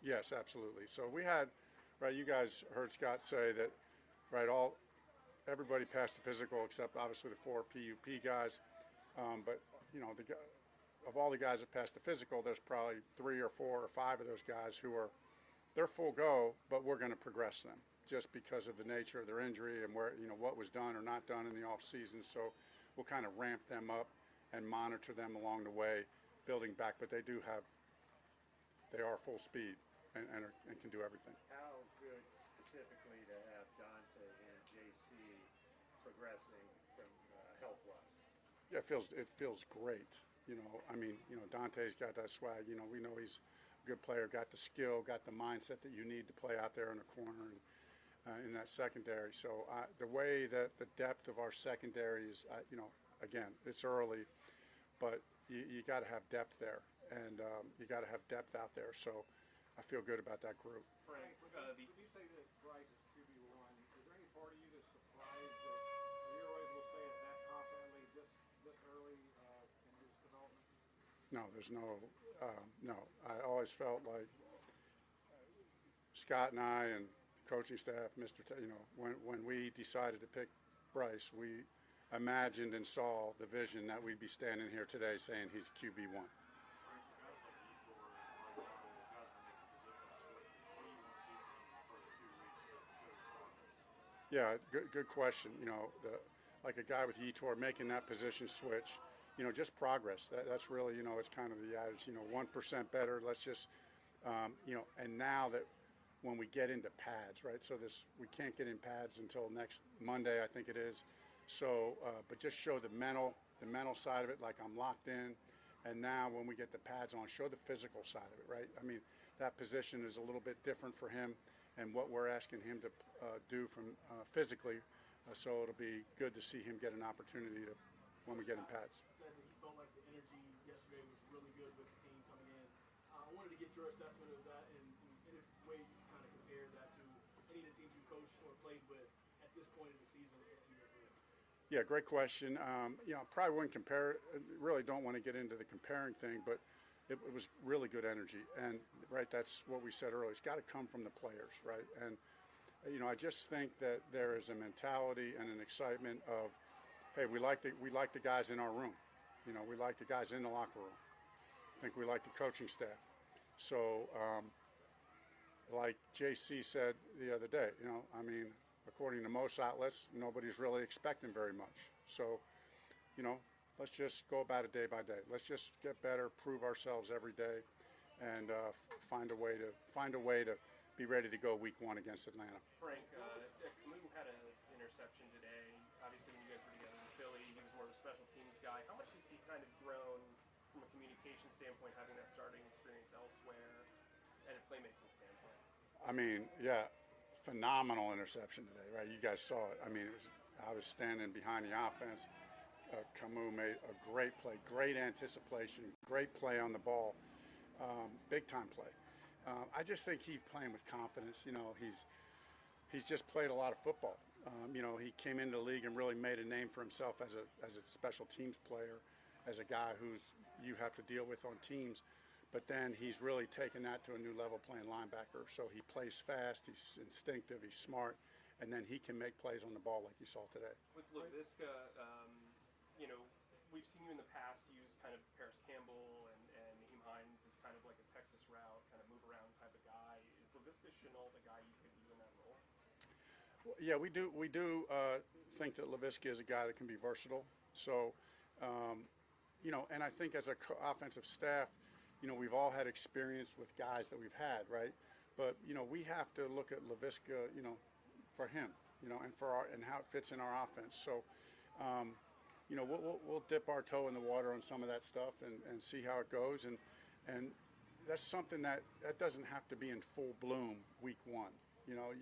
Yes, absolutely. So we had, right, you guys heard Scott say that, right, everybody passed the physical except obviously the four PUP guys. But, you know, of all the guys that passed the physical, there's probably 3 or 4 or 5 of those guys who are, they're full go, but we're going to progress them just because of the nature of their injury and where, you know, what was done or not done in the off season. So we'll kind of ramp them up and monitor them along the way, building back. But they are full speed and can do everything. How good specifically to have Dante and JC progressing from health-wise? Yeah, it feels great. You know, I mean, you know, Dante's got that swag. You know, we know he's a good player, got the skill, got the mindset that you need to play out there in the corner and in that secondary. So the way that the depth of our secondary is, you know, again, it's early, but you got to have depth there, and you got to have depth out there. So I feel good about that group. Frank, when you say that Bryce is QB1, is there any part of you that's surprised that you're able to say it that confidently this early in his development? No, there's no. I always felt like Scott and I and the coaching staff, you know, when we decided to pick Bryce, we imagined and saw the vision that we'd be standing here today saying he's QB1. Yeah, good question. You know, like a guy with Yetur making that position switch, you know, just progress. That's really, you know, it's kind of the adage, you know, 1% better. Let's just, you know, and now that when we get into pads, right? So we can't get in pads until next Monday, I think it is. So, but just show the mental side of it, like I'm locked in. And now when we get the pads on, show the physical side of it, right? I mean, that position is a little bit different for him and what we're asking him to do from physically. So it'll be good to see him get an opportunity when we get in pads. Said that he felt like the energy yesterday was really good with the team coming in. I wanted to get your assessment of that and in a way you kind of compared that to any of the teams you coached or played with at this point in the season. Yeah, great question. You know, probably wouldn't compare. Really don't want to get into the comparing thing, but it was really good energy. And right, that's what we said earlier. It's got to come from the players, right? And you know, I just think that there is a mentality and an excitement of, hey, we like the guys in our room. You know, we like the guys in the locker room. I think we like the coaching staff. So, like JC said the other day, you know, I mean, according to most outlets, nobody's really expecting very much. So, you know, let's just go about it day by day. Let's just get better, prove ourselves every day, and find a way to be ready to go week 1 against Atlanta. Frank, Camus had an interception today. Obviously, when you guys were together in Philly, he was more of a special teams guy. How much has he kind of grown from a communication standpoint, having that starting experience elsewhere, and a playmaking standpoint? I mean, yeah. Phenomenal interception today, right? You guys saw it. I mean, I was standing behind the offense. Camus made a great play, great anticipation, great play on the ball, big time play. I just think he's playing with confidence. You know, he's just played a lot of football. You know, he came into the league and really made a name for himself as a special teams player, as a guy you have to deal with on teams. But then he's really taken that to a new level playing linebacker. So he plays fast, he's instinctive, he's smart, and then he can make plays on the ball like you saw today. With Laviska, you know, we've seen you in the past use kind of Paris Campbell and Naheem Hines as kind of like a Texas route, kind of move around type of guy. Is Laviska Shenault the guy you could do in that role? Well, yeah, we do think that Laviska is a guy that can be versatile. So, you know, and I think as an offensive staff, you know, we've all had experience with guys that we've had, right? But, you know, we have to look at Laviska, you know, for him, you know, and how it fits in our offense. So, you know, we'll dip our toe in the water on some of that stuff and see how it goes. And that's something that doesn't have to be in full bloom week 1. You know,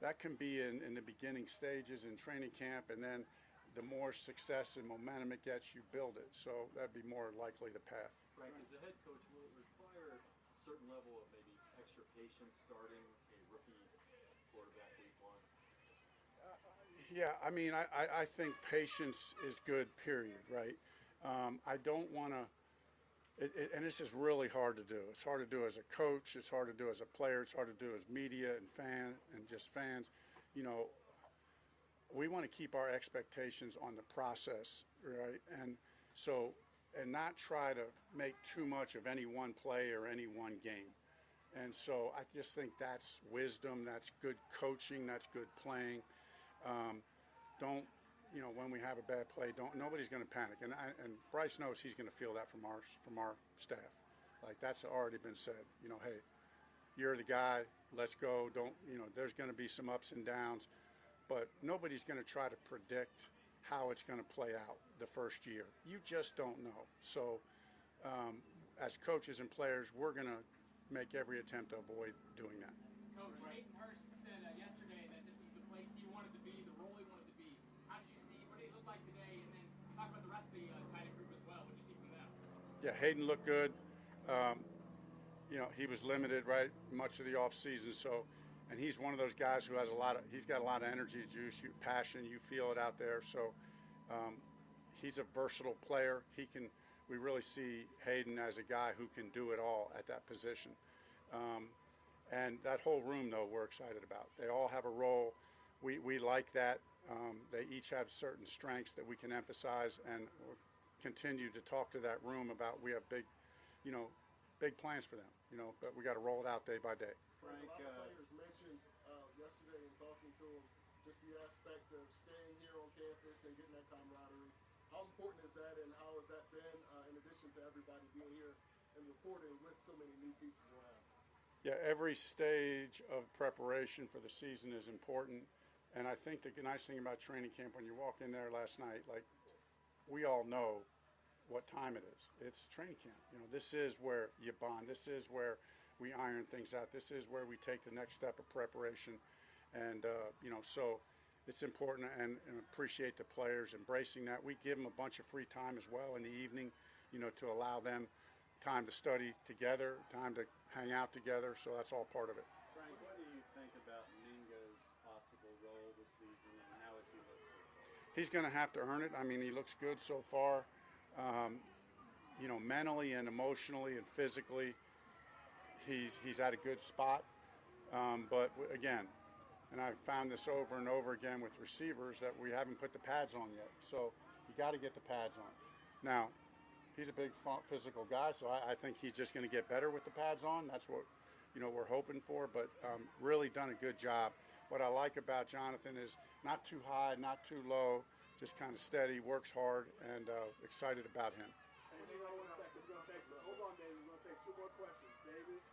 that can be in the beginning stages in training camp, and then the more success and momentum it gets, you build it. So that'd be more likely the path. Frank, as a head coach, will it require a certain level of maybe extra patience starting a rookie quarterback week 1? Yeah, I mean, I think patience is good, period, right? I don't want to And this is really hard to do. It's hard to do as a coach. It's hard to do as a player. It's hard to do as media and just fans. You know, we want to keep our expectations on the process, right? And so, and not try to make too much of any one play or any one game. And so I just think that's wisdom, that's good coaching, that's good playing. Don't, you know, when we have a bad play, nobody's going to panic. And Bryce knows he's going to feel that from our staff. Like, that's already been said. You know, hey, you're the guy, let's go. Don't, you know, there's going to be some ups and downs, but nobody's going to try to predict how it's going to play out the first year. You just don't know. So as coaches and players, we're going to make every attempt to avoid doing that. Coach, Hayden Hurst said yesterday that this was the place he wanted to be, the role he wanted to be. How did you see, what did he look like today? And then talk about the rest of the tight end group as well. What did you see from them? Yeah, Hayden looked good. You know, he was limited, right, much of the offseason. So, and he's one of those guys who has he's got a lot of energy, juice, passion. You feel it out there. So he's a versatile player. We really see Hayden as a guy who can do it all at that position. And that whole room, though, we're excited about. They all have a role. We like that. They each have certain strengths that we can emphasize, and we'll continue to talk to that room about. We have big plans for them, you know, but we got to roll it out day by day. Frank, a lot of players mentioned yesterday in talking to them just the aspect of staying here on campus and getting that camaraderie. How important is that, and how has that been in addition to everybody being here and reporting with so many new pieces around? Yeah, every stage of preparation for the season is important, and I think the nice thing about training camp, when you walk in there last night, like, we all know what time it is. It's training camp. You know, this is where you bond. This is where we iron things out. This is where we take the next step of preparation, and you know, so it's important, and appreciate the players embracing that. We give them a bunch of free time as well in the evening, you know, to allow them time to study together, time to hang out together. So that's all part of it. Frank, what do you think about Mingo's possible role this season, and how has he looked so far? He's going to have to earn it. I mean, he looks good so far. You know, mentally and emotionally and physically, he's at a good spot. But again, and I've found this over and over again with receivers, that we haven't put the pads on yet. So you got to get the pads on. Now, he's a big physical guy, so I think he's just going to get better with the pads on. That's what, you know, we're hoping for. But really done a good job. What I like about Jonathan is not too high, not too low, just kind of steady, works hard, and excited about him. Hold on, David. We're going to take two more questions. David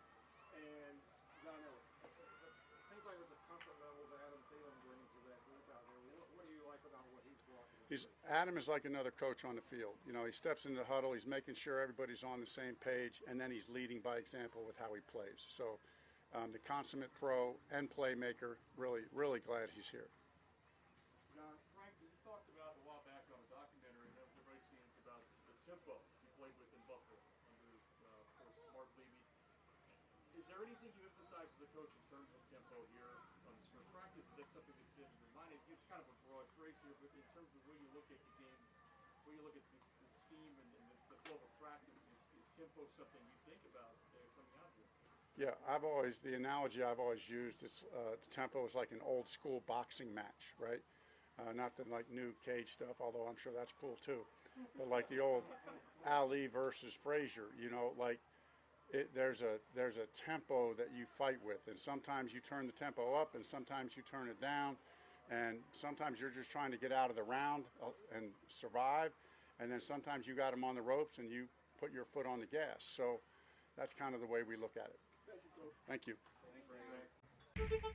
and John Ellis. It seems like there's a comfort level that Adam Thielen brings to that group out there. What do you like about what he's brought to the team? Adam is like another coach on the field. You know, he steps in the huddle, he's making sure everybody's on the same page, and then he's leading by example with how he plays. So the consummate pro and playmaker, really, really glad he's here. John, Frank, you talked about a while back on a documentary that everybody seems about the tempo you played with in Buffalo under, of course, Mark Levy. Is there anything you emphasize as a coach in terms of tempo here on the spring practice? Is that something that's in your mind? It's kind of a broad phrase here, but in terms of when you look at the game, when you look at the scheme and the flow of practice, is tempo something you think about coming out here? Yeah, the analogy I've always used is the tempo is like an old school boxing match, right? Not the like new cage stuff, although I'm sure that's cool too. But like the old Ali versus Frazier, you know, like there's a tempo that you fight with, and sometimes you turn the tempo up, and sometimes you turn it down, and sometimes you're just trying to get out of the round and survive, and then sometimes you got them on the ropes and you put your foot on the gas. So that's kind of the way we look at it. Thank you. Thank you.